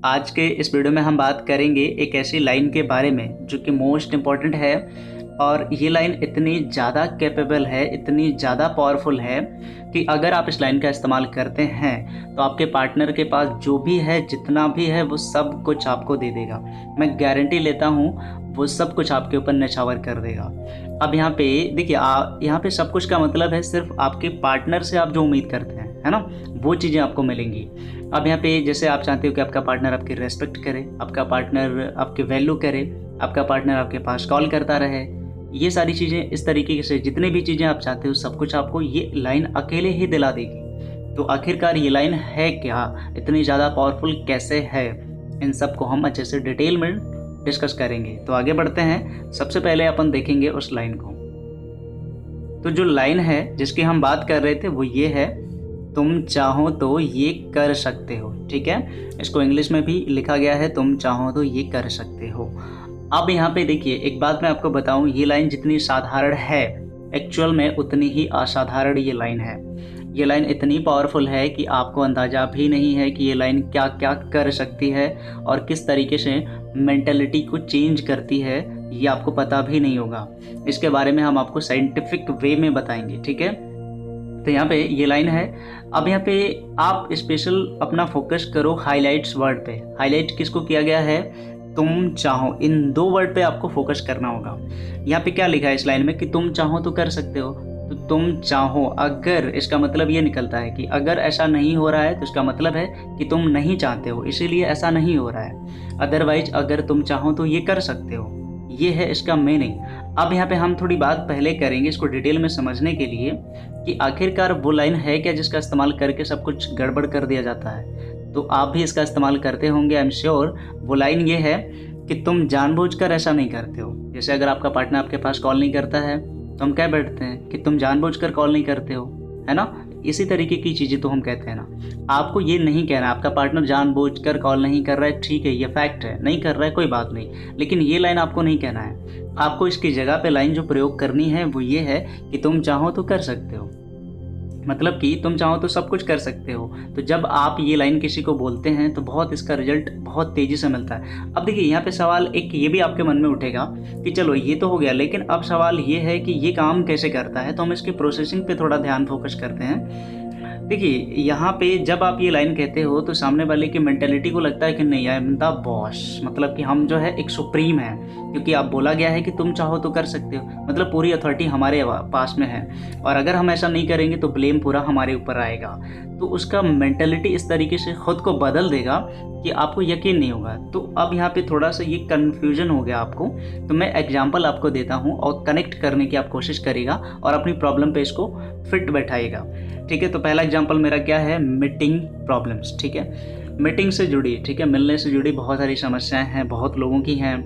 आज के इस वीडियो में हम बात करेंगे एक ऐसी लाइन के बारे में जो कि मोस्ट इम्पॉर्टेंट है। और ये लाइन इतनी ज़्यादा कैपेबल है, इतनी ज़्यादा पावरफुल है कि अगर आप इस लाइन का इस्तेमाल करते हैं तो आपके पार्टनर के पास जो भी है, जितना भी है, वो सब कुछ आपको दे देगा। मैं गारंटी लेता हूँ वो सब कुछ आपके ऊपर न्यौछावर कर देगा। अब यहाँ पे देखिए, यहाँ पे सब कुछ का मतलब है सिर्फ आपके पार्टनर से आप जो उम्मीद करते हैं, है ना, वो चीज़ें आपको मिलेंगी। अब यहाँ पे जैसे आप चाहते हो कि आपका पार्टनर आपकी रेस्पेक्ट करे, आपका पार्टनर आपकी वैल्यू करे, आपका पार्टनर आपके पास कॉल करता रहे, ये सारी चीज़ें इस तरीके से जितने भी चीज़ें आप चाहते हो सब कुछ आपको ये लाइन अकेले ही दिला देगी। तो आखिरकार ये लाइन है क्या, इतनी ज़्यादा पावरफुल कैसे है, इन सब को हम अच्छे से डिटेल में डिस्कस करेंगे। तो आगे बढ़ते हैं। सबसे पहले अपन देखेंगे उस लाइन को। तो जो लाइन है जिसकी हम बात कर रहे थे वो ये है, तुम चाहो तो ये कर सकते हो। ठीक है, इसको इंग्लिश में भी लिखा गया है, तुम चाहो तो ये कर सकते हो। अब यहाँ पे देखिए, एक बात मैं आपको बताऊं, ये लाइन जितनी साधारण है एक्चुअल में उतनी ही असाधारण ये लाइन है। ये लाइन इतनी पावरफुल है कि आपको अंदाज़ा भी नहीं है कि ये लाइन क्या क्या कर सकती है और किस तरीके से मेंटलिटी को चेंज करती है, ये आपको पता भी नहीं होगा। इसके बारे में हम आपको साइंटिफिक वे में बताएंगे। ठीक है, तो यहाँ पे ये लाइन है। अब यहाँ पे आप स्पेशल अपना फोकस करो हाईलाइट्स वर्ड पे। हाईलाइट किसको किया गया है, तुम चाहो, इन दो वर्ड पे आपको फोकस करना होगा। यहाँ पे क्या लिखा है इस लाइन में कि तुम चाहो तो कर सकते हो। तो तुम चाहो, अगर, इसका मतलब ये निकलता है कि अगर ऐसा नहीं हो रहा है तो इसका मतलब है कि तुम नहीं चाहते हो, इसीलिए ऐसा नहीं हो रहा है। अदरवाइज अगर तुम चाहो तो ये कर सकते हो, ये है इसका मीनिंग। अब यहाँ पे हम थोड़ी बात पहले करेंगे इसको डिटेल में समझने के लिए कि आखिरकार वो लाइन है क्या जिसका इस्तेमाल करके सब कुछ गड़बड़ कर दिया जाता है। तो आप भी इसका इस्तेमाल करते होंगे, आई एम श्योर। वो लाइन ये है कि तुम जानबूझकर ऐसा नहीं करते हो। जैसे अगर आपका पार्टनर आपके पास कॉल नहीं करता है तो हम कह बैठते हैं कि तुम जानबूझकर कॉल नहीं करते हो, है ना। इसी तरीके की चीज़ें तो हम कहते हैं ना। आपको ये नहीं कहना आपका पार्टनर जानबूझकर कॉल नहीं कर रहा है, ठीक है, ये फैक्ट है, नहीं कर रहा है, कोई बात नहीं, लेकिन ये लाइन आपको नहीं कहना है। आपको इसकी जगह पे लाइन जो प्रयोग करनी है वो ये है कि तुम चाहो तो कर सकते हो, मतलब कि तुम चाहो तो सब कुछ कर सकते हो। तो जब आप ये लाइन किसी को बोलते हैं तो बहुत इसका रिजल्ट बहुत तेज़ी से मिलता है। अब देखिए, यहाँ पे सवाल एक ये भी आपके मन में उठेगा कि चलो ये तो हो गया, लेकिन अब सवाल ये है कि ये काम कैसे करता है। तो हम इसकी प्रोसेसिंग पे थोड़ा ध्यान फोकस करते हैं। देखिए, यहाँ पे जब आप ये लाइन कहते हो तो सामने वाले की मेंटेलिटी को लगता है कि नहीं, आई एम द बॉस, मतलब कि हम जो है एक सुप्रीम है, क्योंकि आप बोला गया है कि तुम चाहो तो कर सकते हो, मतलब पूरी अथॉरिटी हमारे पास में है, और अगर हम ऐसा नहीं करेंगे तो ब्लेम पूरा हमारे ऊपर आएगा। तो उसका मेंटेलिटी इस तरीके से खुद को बदल देगा कि आपको यकीन नहीं होगा। तो अब यहाँ पे थोड़ा सा ये कन्फ्यूजन हो गया आपको, तो मैं एग्जांपल आपको देता हूँ और कनेक्ट करने की आप कोशिश करिएगा और अपनी प्रॉब्लम पे इसको फिट बैठाइएगा। ठीक है, तो पहला एग्जांपल मेरा क्या है, मीटिंग प्रॉब्लम्स। ठीक है, मीटिंग से जुड़ी, ठीक है, मिलने से जुड़ी बहुत सारी समस्याएं हैं, बहुत लोगों की हैं।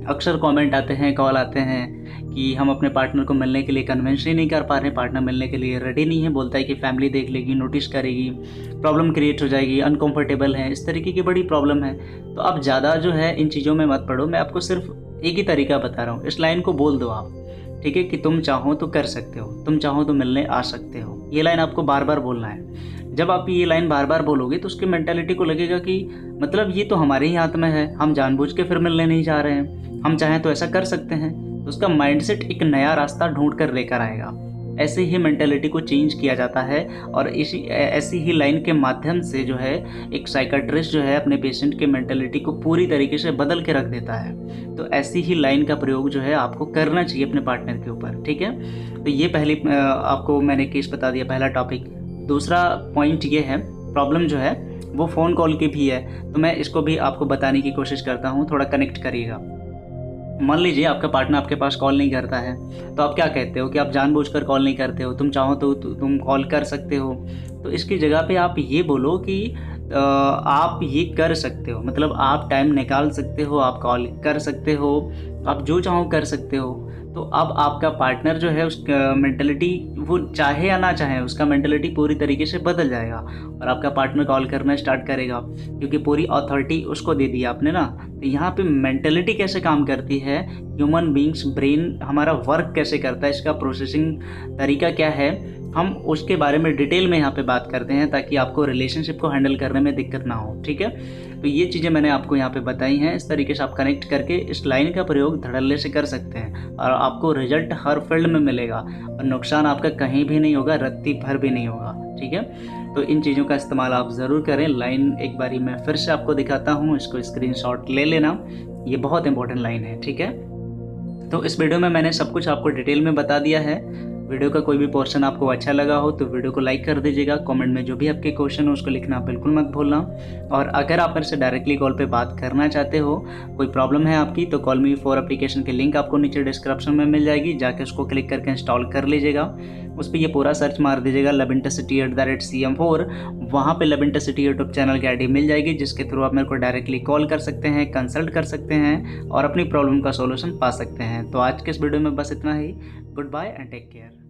अक्सर कमेंट आते हैं, कॉल आते हैं कि हम अपने पार्टनर को मिलने के लिए कन्विंस ही नहीं कर पा रहे, पार्टनर मिलने के लिए रेडी नहीं है, बोलता है कि फैमिली देख लेगी, नोटिस करेगी, प्रॉब्लम क्रिएट हो जाएगी, अनकंफर्टेबल है, इस तरीके की बड़ी प्रॉब्लम है। तो अब ज़्यादा जो है इन चीज़ों में मत पड़ो, मैं आपको सिर्फ एक ही तरीका बता रहा हूँ। इस लाइन को बोल दो आप, ठीक है, कि तुम चाहो तो कर सकते हो, तुम चाहो तो मिलने आ सकते हो। ये लाइन आपको बार बार बोलना है। जब आप ये लाइन बार बार बोलोगे तो उसकी मेंटालिटी को लगेगा कि मतलब ये तो हमारे ही हाथ में है, हम जानबूझ के फिर मिलने नहीं जा रहे हैं, हम चाहें तो ऐसा कर सकते हैं। तो उसका माइंडसेट एक नया रास्ता ढूंढ कर लेकर आएगा। ऐसे ही मेंटालिटी को चेंज किया जाता है और ऐसी ही लाइन के माध्यम से जो है एक साइकाट्रिस्ट जो है अपने पेशेंट के मेंटालिटी को पूरी तरीके से बदल के रख देता है। तो ऐसी ही लाइन का प्रयोग जो है आपको करना चाहिए अपने पार्टनर के ऊपर। ठीक है, तो ये पहली आपको मैंने केस बता दिया, पहला टॉपिक। दूसरा पॉइंट ये है, प्रॉब्लम जो है वो फ़ोन कॉल की भी है, तो मैं इसको भी आपको बताने की कोशिश करता हूँ, थोड़ा कनेक्ट करिएगा। मान लीजिए आपका पार्टनर आपके पास कॉल नहीं करता है, तो आप क्या कहते हो कि आप जानबूझकर कॉल नहीं करते हो, तुम चाहो तो तुम कॉल कर सकते हो। तो इसकी जगह पे आप ये बोलो कि आप ये कर सकते हो, मतलब आप टाइम निकाल सकते हो, आप कॉल कर सकते हो, आप जो चाहो कर सकते हो। तो अब आपका पार्टनर जो है उसका मेंटलिटी, वो चाहे या ना चाहे, उसका मेंटलिटी पूरी तरीके से बदल जाएगा और आपका पार्टनर कॉल करना स्टार्ट करेगा, क्योंकि पूरी अथॉरिटी उसको दे दी आपने ना। तो यहाँ पे मेंटलिटी कैसे काम करती है, ह्यूमन बींग्स ब्रेन हमारा वर्क कैसे करता है, इसका प्रोसेसिंग तरीका क्या है, हम उसके बारे में डिटेल में यहाँ पे बात करते हैं ताकि आपको रिलेशनशिप को हैंडल करने में दिक्कत ना हो। ठीक है, तो ये चीज़ें मैंने आपको यहाँ पे बताई हैं। इस तरीके से आप कनेक्ट करके इस लाइन का प्रयोग धड़ल्ले से कर सकते हैं और आपको रिजल्ट हर फील्ड में मिलेगा और नुकसान आपका कहीं भी नहीं होगा, रत्ती भर भी नहीं होगा। ठीक है, तो इन चीज़ों का इस्तेमाल आप ज़रूर करें। लाइन एक बारी मैं फिर से आपको दिखाता हूँ, इसको स्क्रीनशॉट ले लेना, ये बहुत इंपॉर्टेंट लाइन है। ठीक है, तो इस वीडियो में मैंने सब कुछ आपको डिटेल में बता दिया है। वीडियो का कोई भी पोर्शन आपको अच्छा लगा हो तो वीडियो को लाइक कर दीजिएगा। कमेंट में जो भी आपके क्वेश्चन हो उसको लिखना बिल्कुल मत भूलना। और अगर आप मेरे से डायरेक्टली कॉल पे बात करना चाहते हो, कोई प्रॉब्लम है आपकी, तो कॉल मी फॉर एप्लीकेशन की लिंक आपको नीचे डिस्क्रिप्शन में मिल जाएगी, जाके उसको क्लिक करके इंस्टॉल कर लीजिएगा। उस पर ये पूरा सर्च मार दीजिएगा lovintercity@CM4, वहाँ पे lovintercity यूट्यूब चैनल की ID मिल जाएगी, जिसके थ्रू आप मेरे को डायरेक्टली कॉल कर सकते हैं, कंसल्ट कर सकते हैं और अपनी प्रॉब्लम का सॉल्यूशन पा सकते हैं। तो आज के इस वीडियो में बस इतना ही। Good bye and take care.